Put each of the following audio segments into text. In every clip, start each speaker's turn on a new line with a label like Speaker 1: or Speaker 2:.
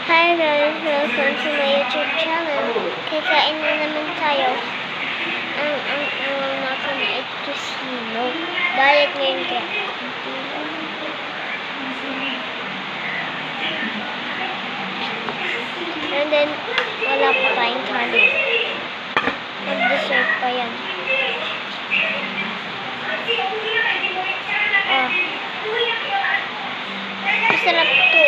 Speaker 1: Hi guys, welcome to my YouTube channel. Kakain na naman tayo. Ang natin na ito sino. Diet ngayon kaya. And then, wala pa tayong kanin. Mag-dessert pa yan. Masarap to.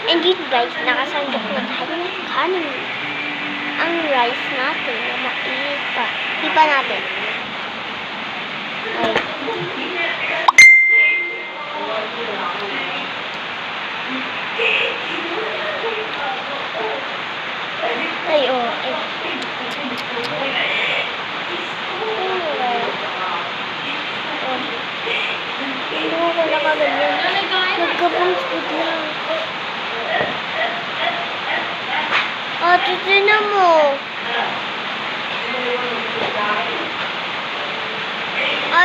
Speaker 1: And yun guys, nakasandok na tayo ng kanin. Ang rice natin na mainit pa. Hipa natin. Ay, oh. Hindi ko nakaganyan. Nagkabungspod lang. Titignan mo.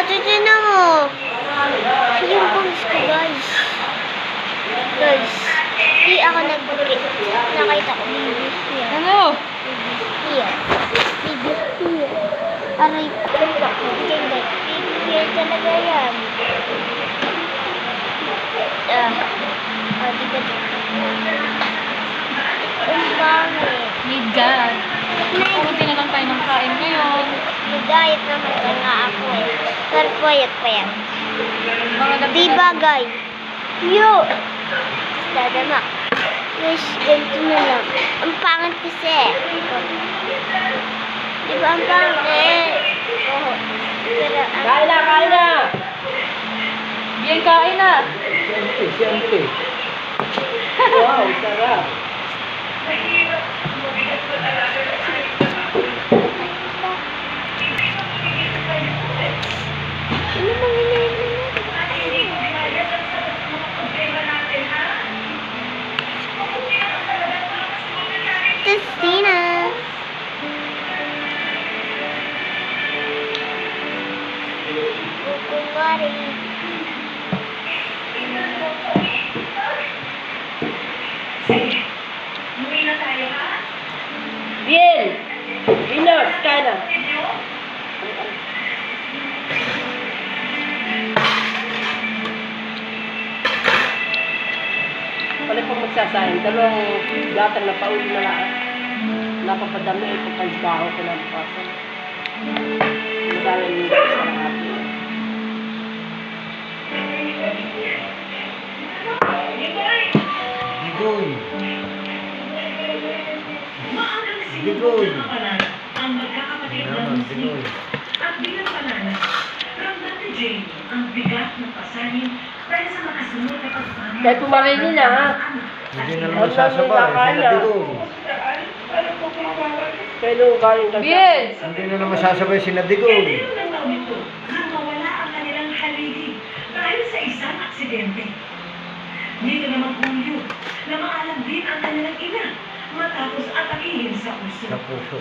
Speaker 1: Titignan mo. Yung bangs ko, guys. Guys, hindi ako nag-break. Nakita ko, baby here.
Speaker 2: Ano?
Speaker 1: Baby here. Baby here. Aray ko. Diyan, guys. Baby here talaga yan. Diba ang bangit.
Speaker 2: Need God. Pumunti na lang tayo ng kain ngayon.
Speaker 1: Mag-diet naman ka nga ako eh. Pero payat. Diba guys? Yo! Dadamak. Guys, ganito na lang. Ang pangit kasi. Diba ang pangit? Oo. Pero
Speaker 2: Kain na! Bien, kain na!
Speaker 3: Siyempre. Wow, sarap.
Speaker 1: ano bang hinahin mo? Christina! Kukumari.
Speaker 3: Bien! Enough! Kain na. Pala pang magsasayang, dalawang latang na pauli na lang. Napapadami ay pagpagbaho ko ng pasa. Magalang nito sa atin. Digoy! Digoy!
Speaker 4: Ang magkakapatid ng muslim at bilang palanas, ramdam ni Jane ang bigat ng pasanin dahil sa makasunod na pagpapalala.
Speaker 3: Kahit pumarin nila ha.
Speaker 5: Hindi na naman sasabay, sila Digong.
Speaker 3: Kaya galing ka
Speaker 2: Bien!
Speaker 5: Hindi na naman sasabay sila Digong.
Speaker 4: Pero ng taon ito, nang mawala ang kanilang haligi dahil sa isang aksidente. Dito naman Julio, na maalam din ang kanilang ina matapos atakihin sa puso.
Speaker 5: Sa puso.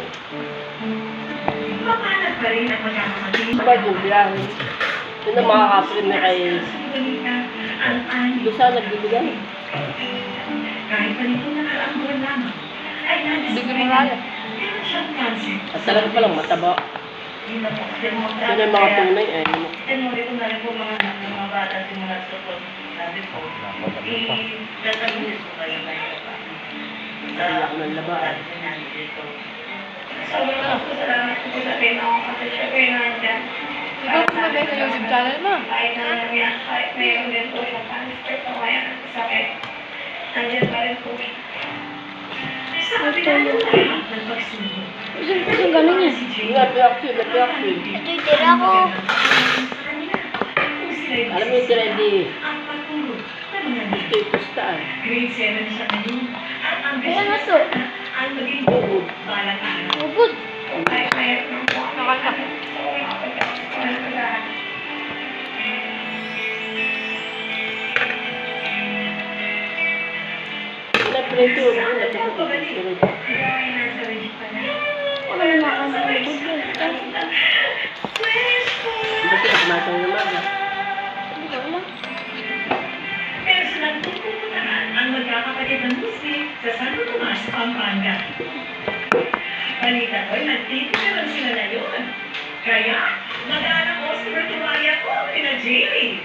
Speaker 4: Mapanag pa rin ang magkakapatid.
Speaker 3: Ba yung bilang? Yun ang makakapin na kay Lusa nagbibigay.
Speaker 4: Kahit pa nito nakaraang buwan lamang, ay
Speaker 2: Hindi ko
Speaker 4: nadiskubre
Speaker 2: marala.
Speaker 4: meron siyang cancer.
Speaker 3: At talaga palang mataba.
Speaker 4: Yun na po.
Speaker 3: Yun ang mga tunay eh.
Speaker 4: Tinuri ko na rin po mga bata simula sa po. Sabi po, i-tatalunin po kayo kayo pa.
Speaker 3: Iyak ng labaan.
Speaker 4: Sobrang salamat po sa tinawang kasi siya kayo nandyan.
Speaker 2: Ikaw kumagay sa YouTube channel mo.
Speaker 4: Kahit mayroon din po siyang cancer o kaya sakit. Nandiyan pa rin po siya. Sa kabila ng lahat ng pagsubok.
Speaker 1: Saan galing niya?
Speaker 3: Nag-reaction.
Speaker 1: Ito yung tira ko.
Speaker 3: Alam mo yung ready.
Speaker 4: Ang pagtulog na mga nito.
Speaker 3: Ito kustaan.
Speaker 4: Grade 7 siya ngayon. At ang
Speaker 1: Kaya nga
Speaker 4: gusto
Speaker 1: to.
Speaker 4: sana ang maging
Speaker 3: Bubog.
Speaker 4: balang araw.
Speaker 1: Ubod.
Speaker 4: Kaya ng buwan.
Speaker 3: Nag-ready.
Speaker 1: Wala na ako ng ubod.
Speaker 3: Bakit nakamasan naman?
Speaker 1: Hindi ko alam.
Speaker 4: Pero sa nagpupuntaan ang magkakapatid Pampanga. Balita ko'y nagtitiraran sila ngayon. Kaya, nag-aanak ko si Bertumaya ko, pina Jamie.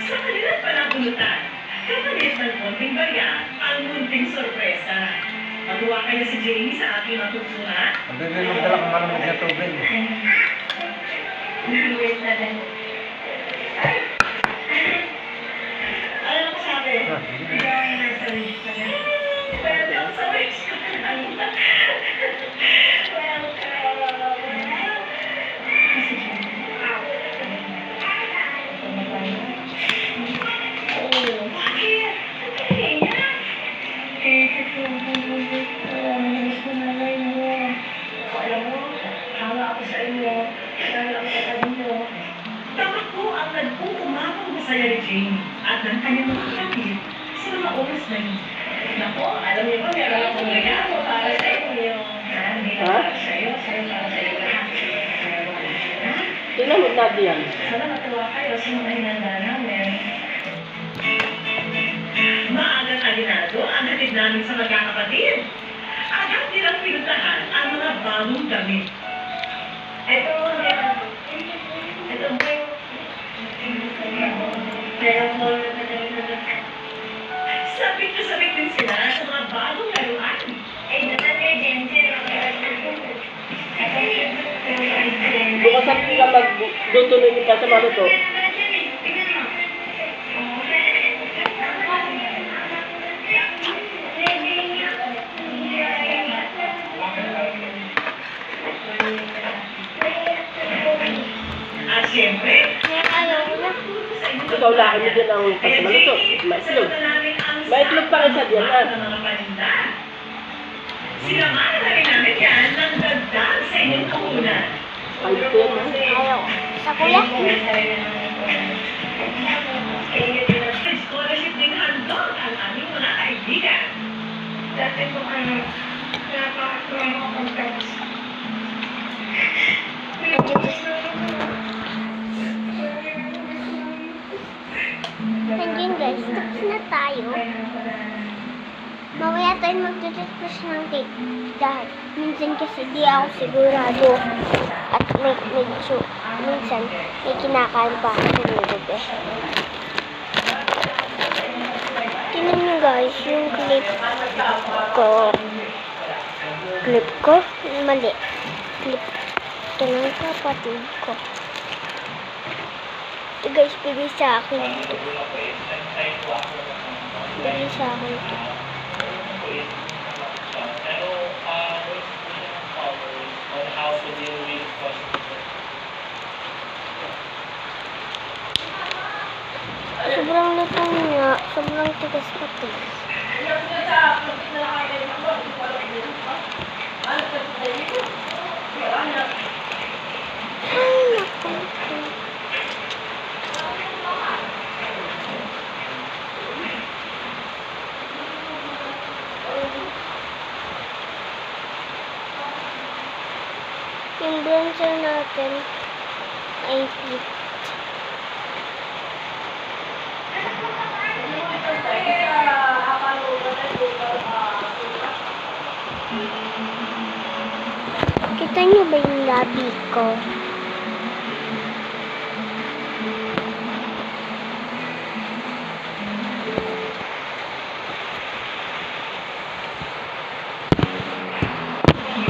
Speaker 4: Sa kanilang palabunutan, kapaliit ng konting barya, ang munting sorpresa. Matuwa kaya si Jamie sa aking matutunan?
Speaker 5: Ang bibig magdala kang malamig na tubig.
Speaker 4: Wait na din. Ano ang sabi? Hindi ako yung nasa wish ko na. Pwede ako sa wish ko na. Kasi dapat po ang nagpuumapang masaya ni Jane at ng kanyang mga kapatid sa mga oras na yun. Naku, alam niyo ba, meron akong regalo para sa inyo. Hindi na para sa iyo, para sa iyo lahat.
Speaker 3: Sino mo nabi yan?
Speaker 4: Sana matuwa kayo sa mga hinanda namin. Maagang alinado ang hatid namin sa magkakapatid. Agad nilang pinuntahan ang mga bagong damit. Ito po sabik na sabik din sila sa mga bagong laruan.
Speaker 3: Bukas ang pila magdutuloy pa sa mga to.
Speaker 4: At siyempre,
Speaker 1: Ayaw ko na.
Speaker 3: Ikaw laki mo din ang pasamaluto. Maitlog. Maitlog pa rin sa diyan, ha?
Speaker 4: Sinamahan na rin namin yan ng dagdag sa inyong kahunan.
Speaker 3: Ay, ito yan, ha?
Speaker 1: Ayaw. Sa kuya?
Speaker 4: Scholarship din handog ang aming mga kaibigan. Dati po
Speaker 1: Nandiyan guys, tapos na tayo. Mamaya tayo magtututpush ng cake. Dahil minsan kasi di ako sigurado. At minsan may kinakain pa ako sa gabi. Tingnan nyo guys, yung clip ko. Mali. Clip ito ng kapatid ko. Ito guys, bigay sa akin ito. Bigay sa akin ito. Sobrang lutong nga, sobrang tigas pati. Ay, naku. Yung bronzer natin ay flip. Kita niyo ba yung labi ko?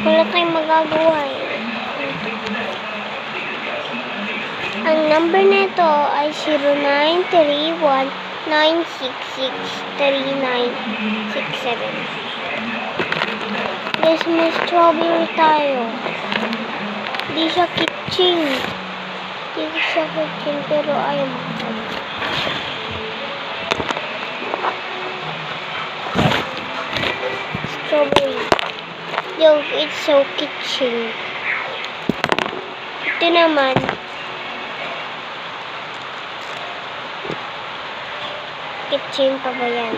Speaker 1: Wala tayong magagawa eh. Ang number nito ay 0931-966-3967. Guys, may strawberry tayo. Di siya kitchen. Di siya kitchen, pero ayaw mo. Strawberry. Yo, it's so kitchen. Ito naman. Kitchen pa ba yan?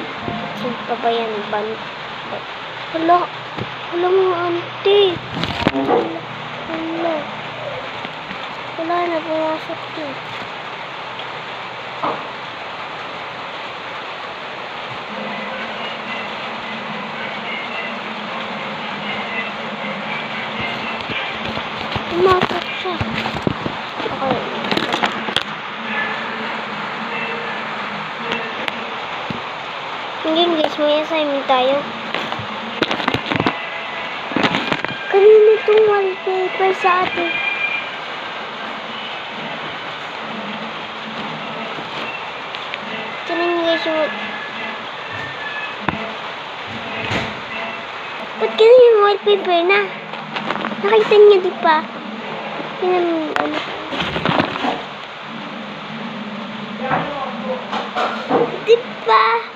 Speaker 1: Kitchen pa ba yan? Hala. Hala mga auntie. Hala. Wala na, pumasok na. guys, may assignment tayo. Kanina itong wallpaper sa atin. Tignan niyo guys yung... Ba't ganun yung wallpaper na? Nakita niyo di pa? Tignan mo ano. Di ba?